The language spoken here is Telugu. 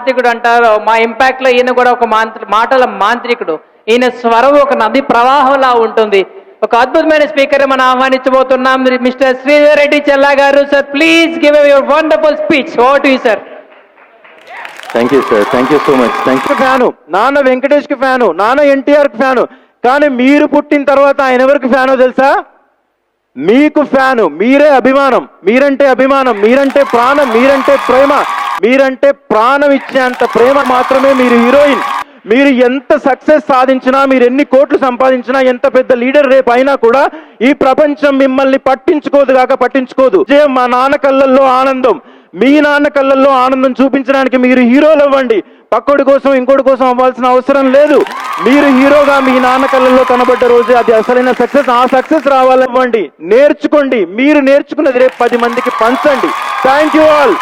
మాంత్రికుడు అంటారు. మా ఇంపాక్ట్ లో ఈయన కూడా ఒక మాటల మాంత్రికుడు. ఈయన స్వరం ఒక నది ప్రవాహంలా ఉంటుంది. ఒక అద్భుతమైన స్పీకర్ మనం ఆహ్వానించబోతున్నాం, మిస్టర్ శ్రీధర్ రెడ్డి చెల్లా గారు. Sir please give your wonderful speech. Over to you sir. Thank you sir, thank you so much. Thank you. Fan నాన్న వెంకటేష్ కి ఫ్యాను, నాన్న ఎన్టీఆర్ కి ఫ్యాను. కానీ మీరు పుట్టిన తర్వాత ఆయన ఎవరికి ఫ్యానో తెలుసా? మీకు ఫ్యాను. మీరే అభిమానం, మీరంటే అభిమానం, మీరంటే ప్రాణం, మీరంటే ప్రేమ, మీరంటే ప్రాణం ఇచ్చేంత ప్రేమ మాత్రమే మీరు హీరోయిన్. మీరు ఎంత సక్సెస్ సాధించినా, మీరు ఎన్ని కోట్లు సంపాదించినా, ఎంత పెద్ద లీడర్ రేపు అయినా కూడా ఈ ప్రపంచం మిమ్మల్ని పట్టించుకోదు కాక పట్టించుకోదు. మా నాన్న కళ్ళల్లో ఆనందం, మీ నాన్న కళ్ళల్లో ఆనందం చూపించడానికి మీరు హీరోలు అవ్వండి. పక్కోడి కోసం ఇంకోటి కోసం అవ్వాల్సిన అవసరం లేదు. మీరు హీరోగా మీ నాన్న కళ్ళల్లో కనబడ్డ రోజే అది అసలైన సక్సెస్. ఆ సక్సెస్ రావాలవ్వండి, నేర్చుకోండి. మీరు నేర్చుకున్నది రేపు 10 మందికి పంచండి. Thank you all.